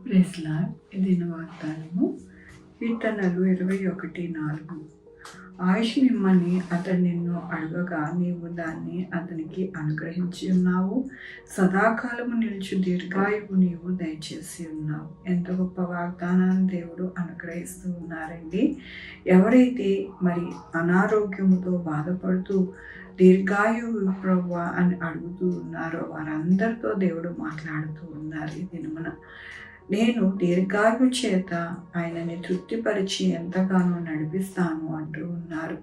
Praise lord. ఇది వాగ్దానము. కీర్తనలు 21:4. ఆయుష్ నిమ్మని అతడు నిన్ను అడగగా నీవు దాన్ని అతనికి అనుగ్రహించి ఉన్నావు. సదాకాలము నిలిచి దీర్ఘాయువు నీవు దయచేసి ఉన్నావు. ఎంత గొప్ప వాగ్దానాన్ని దేవుడు అనుగ్రహిస్తూ ఉన్నారండి. ఎవరైతే మరి అనారోగ్యముతో బాధపడుతూ దీర్ఘాయువు ప్రభువా అని అడుగుతూ ఉన్నారో వారందరితో దేవుడు మాట్లాడుతూ ఉన్నారు. ఈ దినమున నేను దీర్ఘాయు చేత ఆయనని తృప్తిపరిచి ఎంతగానో నడిపిస్తాను అంటూ ఉన్నారు.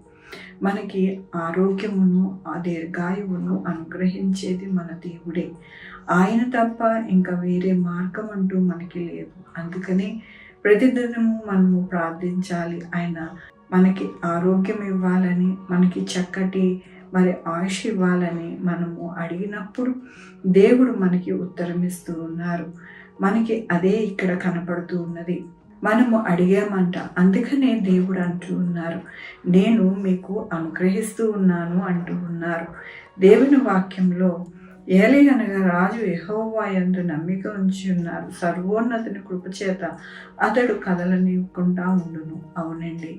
మనకి ఆరోగ్యమును ఆ దీర్ఘాయువును అనుగ్రహించేది మన దేవుడే. ఆయన తప్ప ఇంకా వేరే మార్గం అంటూ మనకి లేదు. అందుకని ప్రతిదినము మనము ప్రార్థించాలి. ఆయన మనకి ఆరోగ్యం ఇవ్వాలని, మనకి చక్కటి మరి ఆయుష్ ఇవ్వాలని మనము అడిగినప్పుడు దేవుడు మనకి ఉత్తరం ఇస్తూ ఉన్నారు. మనకి అదే ఇక్కడ కనపడుతూ ఉన్నది. మనము అడిగామంట. అందుకనే దేవుడు అంటూ ఉన్నారు, నేను మీకు అనుగ్రహిస్తూ ఉన్నాను అంటూ ఉన్నారు. దేవుని వాక్యంలో ఏలయనగా రాజు యెహోవా యందు నమ్మిక ఉంచి ఉన్నారు. సర్వోన్నతుని కృపచేత అతడు కదలనివ్వకుండా ఉండును. అవునండి,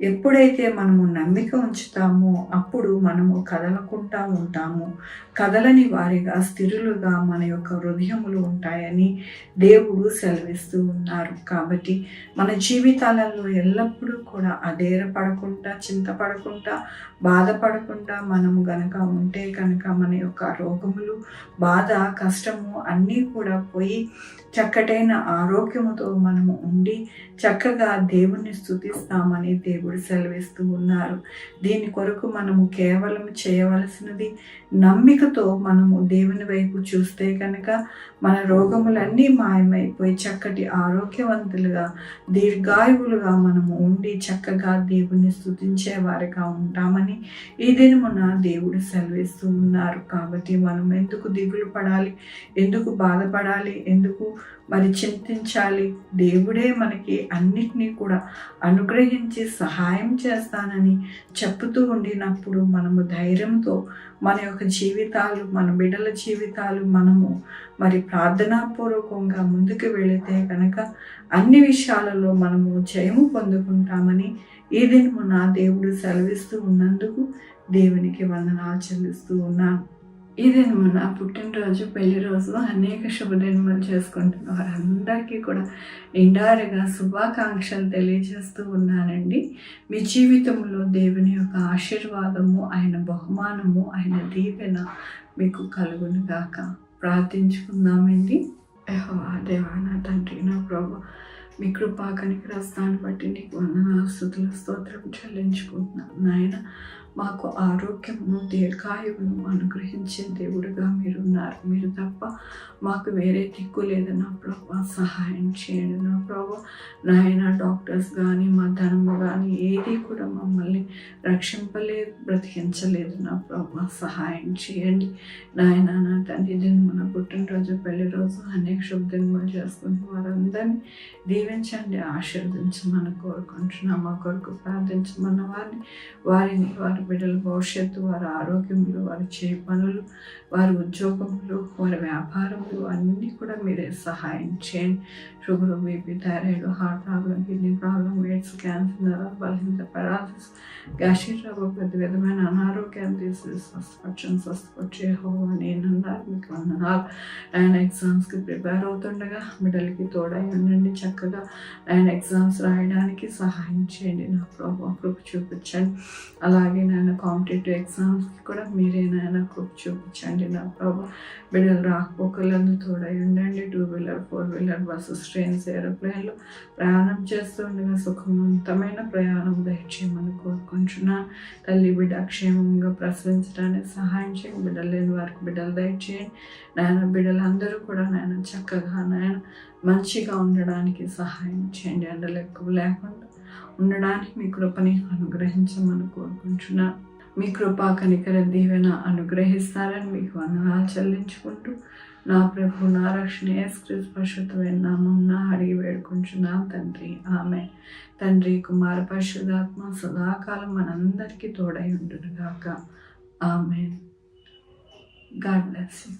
ఎప్పుడైతే మనము నమ్మిక ఉంచుతామో అప్పుడు మనము కదలకుండా ఉంటాము. కదలని వారిగా స్థిరులుగా మన యొక్క హృదయములు ఉంటాయని దేవుడు సెలవిస్తూ ఉన్నారు. కాబట్టి మన జీవితాలలో ఎల్లప్పుడూ కూడా అధైర్యపడకుండా, చింతపడకుండా, బాధపడకుండా మనము గనక ఉంటే కనుక మన యొక్క రోగములు, బాధ, కష్టము అన్నీ కూడా పోయి చక్కటైన ఆరోగ్యముతో మనము ఉండి చక్కగా దేవుణ్ణి స్తుతిస్తామని దేవుడు సెలవిస్తూ ఉన్నారు. దీని కొరకు మనము కేవలం చేయవలసినది నమ్మికతో మనము దేవుని వైపు చూస్తే కనుక మన రోగములన్నీ మాయమైపోయి చక్కటి ఆరోగ్యవంతులుగా దీర్ఘాయువులుగా మనము ఉండి చక్కగా దేవుణ్ణి స్తుతించే వారిగా ఉంటామని ఈ దినమున దేవుడు సెలవిస్తూ ఉన్నారు. కాబట్టి మనం ఎందుకు దిగులు పడాలి, ఎందుకు బాధపడాలి, ఎందుకు మరి చింతించాలి? దేవుడే మనకి అన్నిటినీ కూడా అనుగ్రహించి సహాయం చేస్తానని చెప్పుతూ ఉండినప్పుడు మనము ధైర్యంతో మన యొక్క జీవితాలు, మన బిడ్డల జీవితాలు మనము మరి ప్రార్థనాపూర్వకంగా ముందుకు వెళితే కనుక అన్ని విషయాలలో మనము జయము పొందుకుంటామని ఈ దినమున దేవుడు సెలవిస్తూ ఉన్నందుకు దేవునికి వందనాలు చెల్లిస్తూ ఉన్నాను. ఈ దినమున పుట్టినరోజు, పెళ్లి రోజు అనేక శుభదినములు చేసుకుంటున్న వారందరికీ కూడా నిండారుగా శుభాకాంక్షలు తెలియజేస్తూ ఉన్నానండి. మీ జీవితంలో దేవుని యొక్క ఆశీర్వాదము, ఆయన బహుమానము, ఆయన దీవెన మీకు కలుగును గాక. ప్రార్థించుకుందామండి. యెహోవా దేవా, నా తండ్రి, నా ప్రభు, మీ కృపా కనికరస్తాన్ని బట్టి నీకు వందనాలు, స్తుతులు, స్తోత్రం చెల్లించుకుంటున్నాను. నాయన, మాకు ఆరోగ్యమును, దీర్ఘాయువును అనుగ్రహించే దేవుడుగా మీరున్నారు. మీరు తప్ప మాకు వేరే దిక్కు లేదు నా ప్రభు. సహాయం చేయండి నా ప్రభు. నాయన, డాక్టర్స్ కానీ మా ధనము కానీ ఏది కూడా మమ్మల్ని రక్షింపలేదు, బ్రతికించలేదు నా ప్రభు. సహాయం చేయండి నాయన. నా తండ్రి దినమున పుట్టినరోజు, పెళ్లి రోజు అనేక శుభదినములు చేసుకుంటూ వారందరినీ దీవించండి, ఆశీర్వదించమని కోరుకుంటున్నాం. మా కొరకు ప్రార్థించమన్న వారిని వారి బిడ్డల భవిష్యత్తు, వారి ఆరోగ్యములు, వారి చేయ పనులు, వారి ఉద్యోగములు, వారి వ్యాపారములు అన్నీ కూడా మీరే సహాయం చేయండి. Sugar, BP, thyroid, heart problem, kidney problem, AIDS, cancer, బలహీనత, పెరాలసిస్, గ్యాస్ట్రిక్ ట్రబుల్, ప్రతి విధమైన అనారోగ్యాన్ని తీసి స్వస్థపరిచే యెహోవా నేనన్నారు. మీకు వందనాలు. ఆయన ఎగ్జామ్స్కి ప్రిపేర్ అవుతుండగా బిడ్డలకి తోడై ఉండండి. చక్కగా ఆయన ఎగ్జామ్స్ రాయడానికి సహాయం చేయండి నా ప్రభు. కృప చూపించండి. అలాగే నాయన కాంపిటేటివ్ ఎగ్జామ్స్కి కూడా మీరే నాయన కృప చూపించండి నా ప్రభు. బిడ్డలు రాకపోకలందు తోడై ఉండండి. 2-వీలర్, 4-వీలర్ బస్సెస్, ట్రైన్స్, ఏరోప్లేన్లు ప్రయాణం చేస్తుండగా సుఖవంతమైన ప్రయాణం దయచేయమని కోరుకుంటున్నాను. తల్లి బిడ్డ క్షేమంగా ప్రసవించడానికి సహాయం చేయండి. బిడ్డలు లేని వారికి బిడ్డలు దయచేయండి నాయన. బిడ్డలందరూ కూడా నాయన చక్కగా నాయన మంచిగా ఉండడానికి సహాయం చేయండి. ఎండలు ఎక్కువ లేకుండా ఉండడానికి మీ కృపని అనుగ్రహించమని కోరుకుంటున్నాను. మీ కృపా కనికర దీవెన అనుగ్రహిస్తారని మీకు వందనాలు చెల్లించుకుంటూ నా ప్రభు, నా రక్షణ యేసుక్రీస్తు పరిశుద్ధమైన నామమున అడిగి వేడుకుంటున్నాను తండ్రి. ఆమేన్. తండ్రి, కుమార, పరిశుద్ధాత్మ సదాకాలం మనందరికీ తోడై ఉండును గాక. ఆమేన్. God bless you.